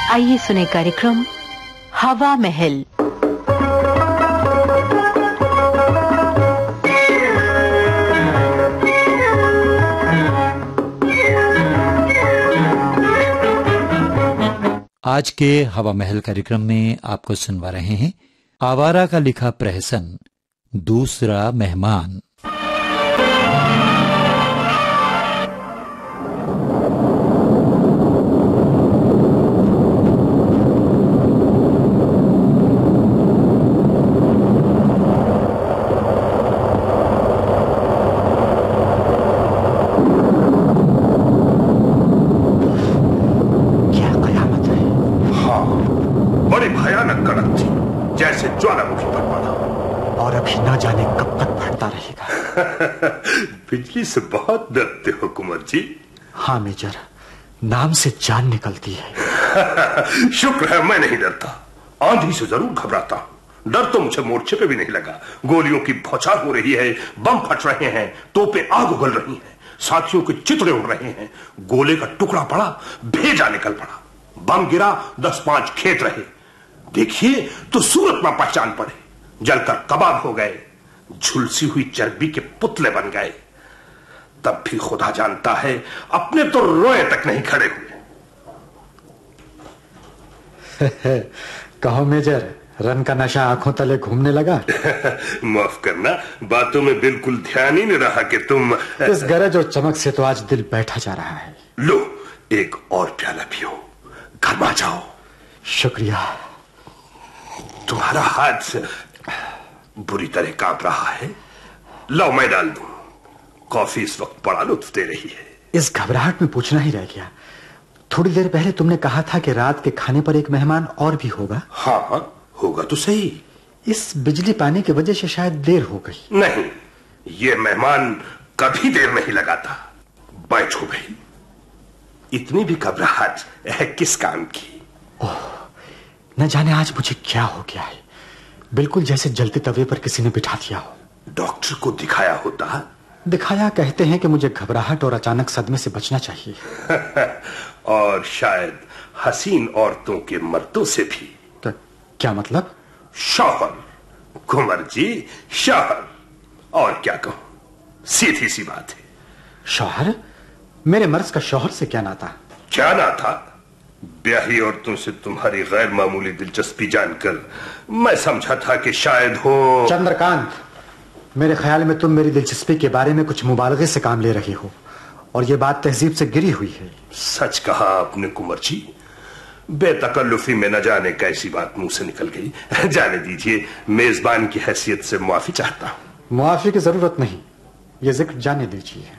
आइए सुने कार्यक्रम हवा महल। आज के हवा महल कार्यक्रम में आपको सुनवा रहे हैं आवारा का लिखा प्रहसन, दूसरा मेहमान। जैसे ज्वालामुखी पर पड़ा और अभी ना जाने कब तक फटता रहेगा। बिजली से बहुत डरते हो कुंवर जी? हाँ मेजर, नाम से जान निकलती है। शुक्र है मैं नहीं डरता। आंधी से जरूर घबराता हूं। डर तो मुझे मोर्चे पे भी नहीं लगा। गोलियों की बौछार हो रही है, बम फट रहे हैं, तोपें आग उगल रही हैं, साथियों के चितड़े उड़ रहे हैं। गोले का टुकड़ा पड़ा, भेजा निकल पड़ा। बम गिरा, 10-5 खेत रहे। देखिए तो सूरत में पहचान पड़े, जलकर कबाब हो गए, झुलसी हुई चर्बी के पुतले बन गए। तब भी खुदा जानता है अपने तो रोए तक नहीं खड़े हुए। कहो मेजर, रन का नशा आंखों तले घूमने लगा? माफ करना, बातों में बिल्कुल ध्यान ही नहीं रहा कि तुम। इस गरज और चमक से तो आज दिल बैठा जा रहा है। लो एक और प्याला पियो, घर आ जाओ। शुक्रिया। तुम्हारा हाथ बुरी तरह कांप रहा है। लो मैं डाल दूं। कॉफी इस वक्त बड़ा लुत्फ दे रही है। इस घबराहट में पूछना ही रह गया। थोड़ी देर पहले तुमने कहा था कि रात के खाने पर एक मेहमान और भी होगा। हाँ होगा तो सही। इस बिजली पानी की वजह से शायद देर हो गई। नहीं, ये मेहमान कभी देर नहीं लगाता। बैठो भाई, इतनी भी घबराहट है किस काम की? ओह, न जाने आज मुझे क्या हो गया है। बिल्कुल जैसे जलते तवे पर किसी ने बिठा दिया हो। डॉक्टर को दिखाया होता? दिखाया, कहते हैं कि मुझे घबराहट और अचानक सदमे से बचना चाहिए। और शायद हसीन औरतों के मर्दों से भी। तो क्या मतलब? शौहर कुंवर जी, शौहर। और क्या कहूं, सीधी सी बात है। शौहर? मेरे मर्ज का शौहर से क्या नाता? क्या नाता? ब्याही औरतों से तुम्हारी गैर मामूली दिलचस्पी जानकर मैं समझा था कि शायद हो। चंद्रकांत, मेरे ख्याल में तुम मेरी दिलचस्पी के बारे में कुछ मुबालगे से काम ले रहे हो और यह बात तहजीब से गिरी हुई है। सच कहा आपने कुंवर जी। बेतकल्लुफी में न जाने कैसी बात मुंह से निकल गई। जाने दीजिए, मेजबान की हैसियत से मुआफी चाहता हूं। मुआफी की जरूरत नहीं, यह जिक्र जाने दीजिए।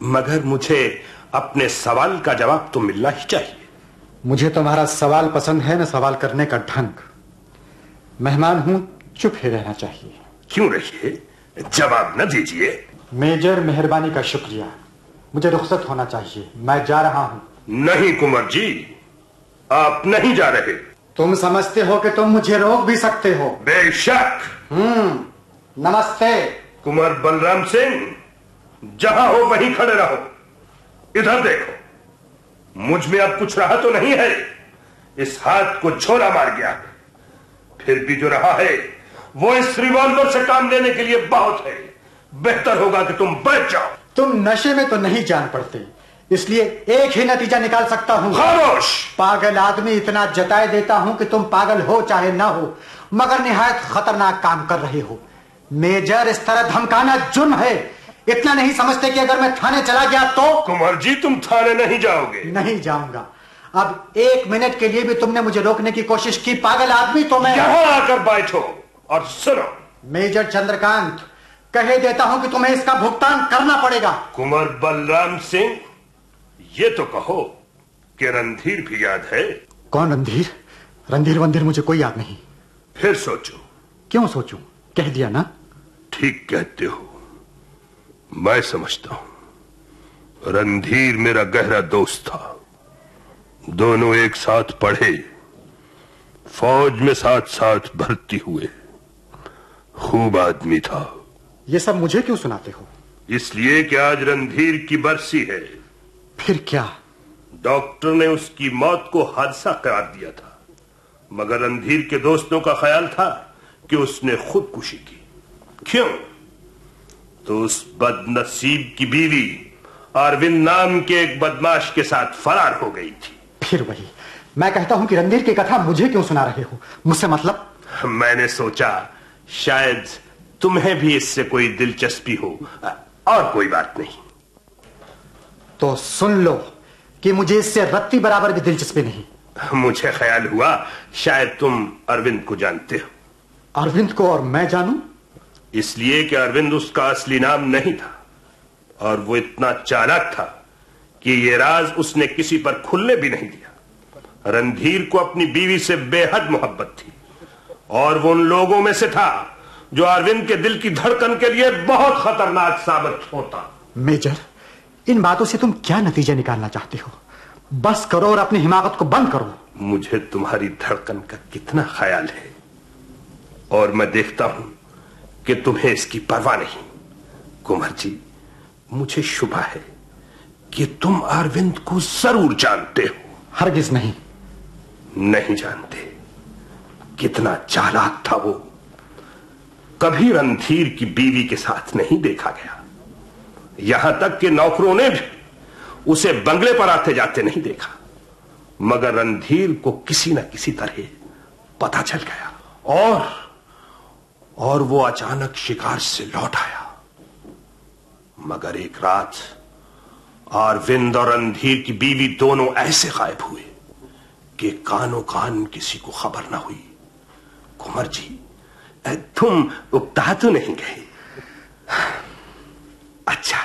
मगर मुझे अपने सवाल का जवाब तो मिलना ही चाहिए। मुझे तुम्हारा सवाल पसंद है, न सवाल करने का ढंग। मेहमान हूं, चुप ही रहना चाहिए। क्यों रहिए, जवाब न दीजिए। मेजर, मेहरबानी का शुक्रिया। मुझे रुखसत होना चाहिए, मैं जा रहा हूं। नहीं कुंवर जी, आप नहीं जा रहे। तुम समझते हो कि तुम मुझे रोक भी सकते हो? बेशक। नमस्ते। कुंवर बलराम सिंह, जहां हो वहीं खड़े रहो। इधर देखो, मुझ में अब कुछ रहा तो नहीं है। इस हाथ को छोरा मार गया, फिर भी जो रहा है वो इस रिवॉल्वर से काम लेने के लिए बहुत है। बेहतर होगा कि तुम बैठ जाओ। तुम नशे में तो नहीं जान पड़ते, इसलिए एक ही नतीजा निकाल सकता हूं। खामोश। पागल आदमी, इतना जताए देता हूं कि तुम पागल हो चाहे ना हो, मगर निहायत खतरनाक काम कर रहे हो। मेजर, इस तरह धमकाना जुर्म है। इतना नहीं समझते कि अगर मैं थाने चला गया तो? कुंवर जी, तुम थाने नहीं जाओगे। नहीं जाऊंगा। अब 1 मिनट के लिए भी तुमने मुझे रोकने की कोशिश की, पागल आदमी, तो मैं यहां आकर बैठो और सुनो। मेजर चंद्रकांत, कह देता हूं कि तुम्हें इसका भुगतान करना पड़ेगा। कुंवर बलराम सिंह, ये तो कहो कि रणधीर भी याद है? कौन रणधीर? रणधीर वंधीर मुझे कोई याद नहीं। फिर सोचो। क्यों सोचूं? कह दिया ना। ठीक कहते हो, मैं समझता हूं। रणधीर मेरा गहरा दोस्त था। दोनों एक साथ पढ़े, फौज में साथ साथ भर्ती हुए। खूब आदमी था। ये सब मुझे क्यों सुनाते हो? इसलिए कि आज रणधीर की बरसी है। फिर क्या? डॉक्टर ने उसकी मौत को हादसा करार दिया था, मगर रणधीर के दोस्तों का ख्याल था कि उसने खुदकुशी की। क्यों? तो उस बदनसीब की बीवी अरविंद नाम के एक बदमाश के साथ फरार हो गई थी। फिर वही मैं कहता हूं कि रणधीर की कथा मुझे क्यों सुना रहे हो? मुझसे मतलब? मैंने सोचा शायद तुम्हें भी इससे कोई दिलचस्पी हो, और कोई बात नहीं। तो सुन लो कि मुझे इससे रत्ती बराबर भी दिलचस्पी नहीं। मुझे ख्याल हुआ शायद तुम अरविंद को जानते हो। अरविंद को और मैं जानूं? इसलिए कि अरविंद उसका असली नाम नहीं था, और वो इतना चालाक था कि ये राज उसने किसी पर खुलने भी नहीं दिया। रणधीर को अपनी बीवी से बेहद मोहब्बत थी, और वो उन लोगों में से था जो अरविंद के दिल की धड़कन के लिए बहुत खतरनाक साबित होता। मेजर, इन बातों से तुम क्या नतीजा निकालना चाहते हो? बस करो और अपनी हिमाकत को बंद करो। मुझे तुम्हारी धड़कन का कितना ख्याल है, और मैं देखता हूं कि तुम्हें इसकी परवाह नहीं। कुंवर जी, मुझे शुभा है कि तुम अरविंद को जरूर जानते हो। हरगिज नहीं। नहीं जानते। कितना चालाक था वो। कभी रणधीर की बीवी के साथ नहीं देखा गया, यहां तक कि नौकरों ने भी उसे बंगले पर आते जाते नहीं देखा, मगर रणधीर को किसी न किसी तरह पता चल गया, और वो अचानक शिकार से लौट आया। मगर एक रात अरविंद और रणधीर की बीवी दोनों ऐसे गायब हुए कि कानो कान किसी को खबर ना हुई। कुंवर जी, तुम उकता तो नहीं गए? अच्छा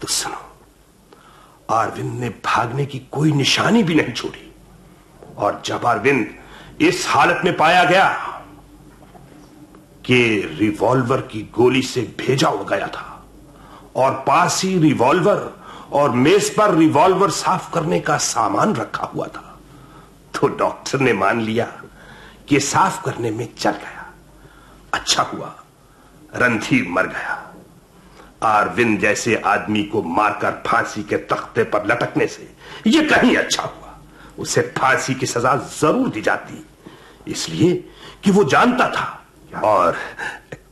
तो सुनो, अरविंद ने भागने की कोई निशानी भी नहीं छोड़ी, और जब अरविंद इस हालत में पाया गया कि रिवॉल्वर की गोली से भेजा हो गया था, और पास ही रिवॉल्वर और मेज पर रिवॉल्वर साफ करने का सामान रखा हुआ था, तो डॉक्टर ने मान लिया कि साफ करने में चल गया। अच्छा हुआ रणधीर मर गया। अरविंद जैसे आदमी को मारकर फांसी के तख्ते पर लटकने से यह कहीं अच्छा हुआ। उसे फांसी की सजा जरूर दी जाती, इसलिए कि वो जानता था। और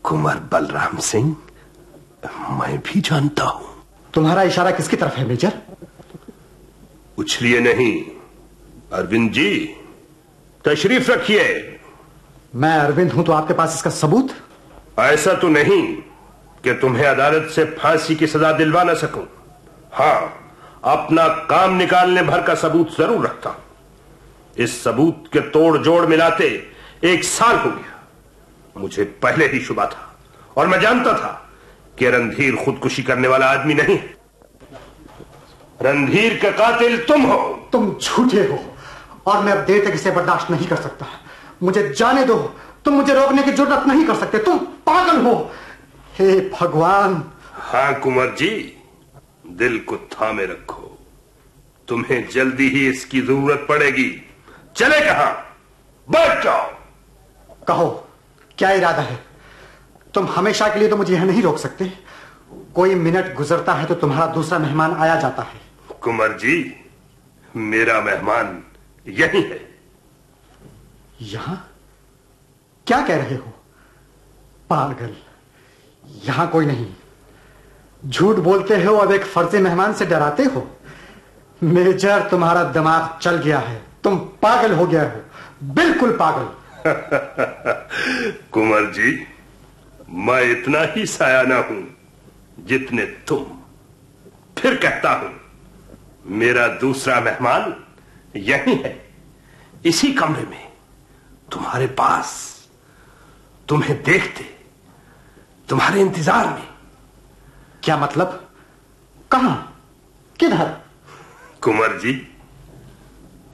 कुंवर बलराम सिंह, मैं भी जानता हूं। तुम्हारा इशारा किसकी तरफ है मेजर? उछलिए नहीं। अरविंद जी, तशरीफ रखिए। मैं अरविंद हूं तो आपके पास इसका सबूत? ऐसा तो नहीं कि तुम्हें अदालत से फांसी की सजा दिलवा ना सकूं। हां, अपना काम निकालने भर का सबूत जरूर रखता हूं। इस सबूत के तोड़ जोड़ मिलाते 1 साल हो गया। मुझे पहले ही शुबा था, और मैं जानता था कि रणधीर खुदकुशी करने वाला आदमी नहीं है। रणधीर का कातिल तुम हो। तुम झूठे हो, और मैं अब देर तक इसे बर्दाश्त नहीं कर सकता। मुझे जाने दो। तुम मुझे रोकने की जरूरत नहीं कर सकते। तुम पागल हो। हे भगवान। हां कुंवर जी, दिल को थामे रखो। तुम्हें जल्दी ही इसकी जरूरत पड़ेगी। चले कहां? बैठ जाओ। कहो, क्या इरादा है? तुम हमेशा के लिए तो मुझे यह नहीं रोक सकते। कोई मिनट गुजरता है तो तुम्हारा दूसरा मेहमान आया जाता है। कुंवर जी, मेरा मेहमान यही है। यहां? क्या कह रहे हो? पागल, यहां कोई नहीं। झूठ बोलते हो, अब एक फर्जी मेहमान से डराते हो। मेजर, तुम्हारा दिमाग चल गया है। तुम पागल हो गया हो, बिल्कुल पागल। कुंवर जी, मैं इतना ही सयाना हूं जितने तुम। फिर कहता हूं, मेरा दूसरा मेहमान यही है, इसी कमरे में, तुम्हारे पास, तुम्हें देखते, तुम्हारे इंतजार में। क्या मतलब? कहां? किधर? कुंवर जी,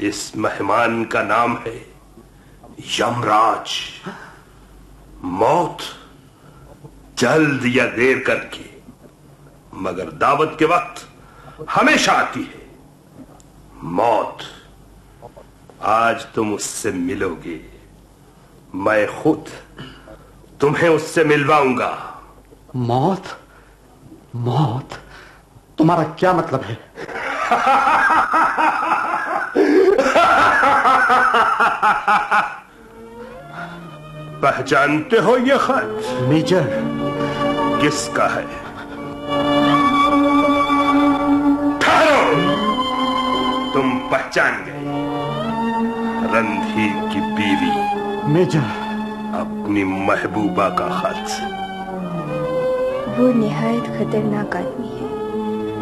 इस मेहमान का नाम है यमराज। मौत जल्द या देर करके, मगर दावत के वक्त हमेशा आती है। मौत, आज तुम उससे मिलोगे। मैं खुद तुम्हें उससे मिलवाऊंगा। मौत? मौत? तुम्हारा क्या मतलब है? पहचानते हो ये खत? मेजर, किसका है? ठहरो, तुम पहचान गए। रणधीर की बीवी मेजर, अपनी महबूबा का खत। वो निहायत खतरनाक आदमी है।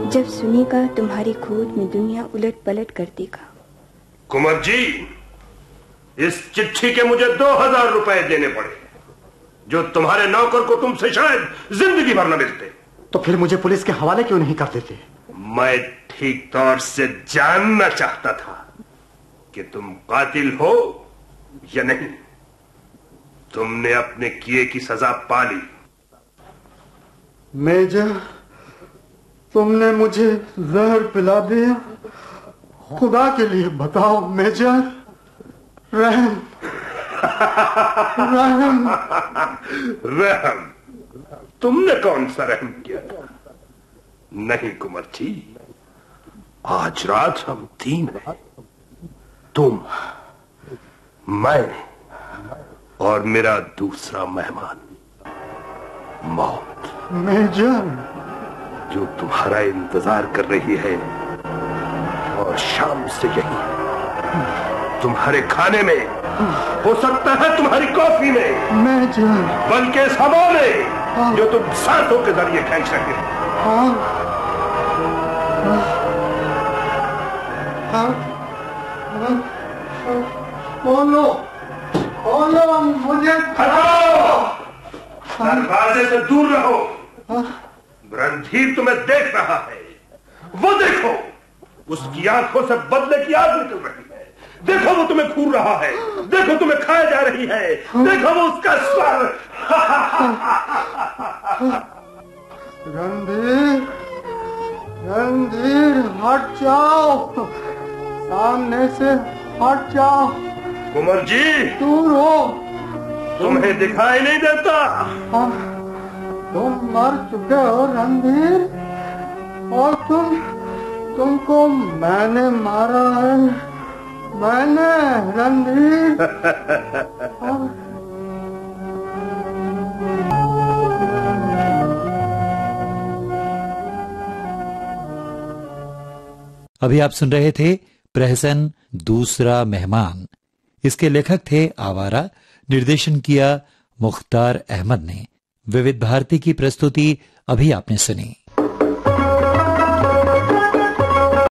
जब सुनेगा तुम्हारी खोज में दुनिया उलट पलट कर देगा। कुंवर जी, इस चिट्ठी के मुझे 2000 रुपए देने पड़े, जो तुम्हारे नौकर को तुमसे शायद जिंदगी भर न मिलते। तो फिर मुझे पुलिस के हवाले क्यों नहीं कर देते? मैं ठीक तौर से जानना चाहता था कि तुम कातिल हो या नहीं। तुमने अपने किए की सजा पा ली। मेजर, तुमने मुझे जहर पिला दिया। खुदा के लिए बताओ मेजर, रहम रहम। रहम? तुमने कौन सा रहम किया था? नहीं कुंवर जी, आज रात हम 3 हैं। तुम, मैं और मेरा दूसरा मेहमान मौत, मेजर, जो तुम्हारा इंतजार कर रही है। और शाम से यही तुम्हारे खाने में, हो सकता है तुम्हारी कॉफी में, मेजर, बल्कि इस हवा में जो तुम सांसों के जरिए खींच रहे हो। बोलो बोलो, मुझे हटाओ, दरवाजे से दूर रहो। रणधीर तुम्हें देख रहा है। वो देखो, उसकी आंखों से बदले की आग निकल रही है। देखो वो तुम्हें घूर रहा है। देखो तुम्हें खाया जा रही है। देखो वो उसका स्वर। रणधीर, रणधीर, हट जाओ, सामने से हट जाओ। कुंवर जी, दूर हो। तुम्हें दिखाई नहीं देता? तुम मर चुके हो रणधीर, और तुमको मैंने मारा है। मैंने, रणधीर। अभी आप सुन रहे थे प्रहसन दूसरा मेहमान। इसके लेखक थे आवारा। निर्देशन किया मुख्तार अहमद ने। विविध भारती की प्रस्तुति अभी आपने सुनी।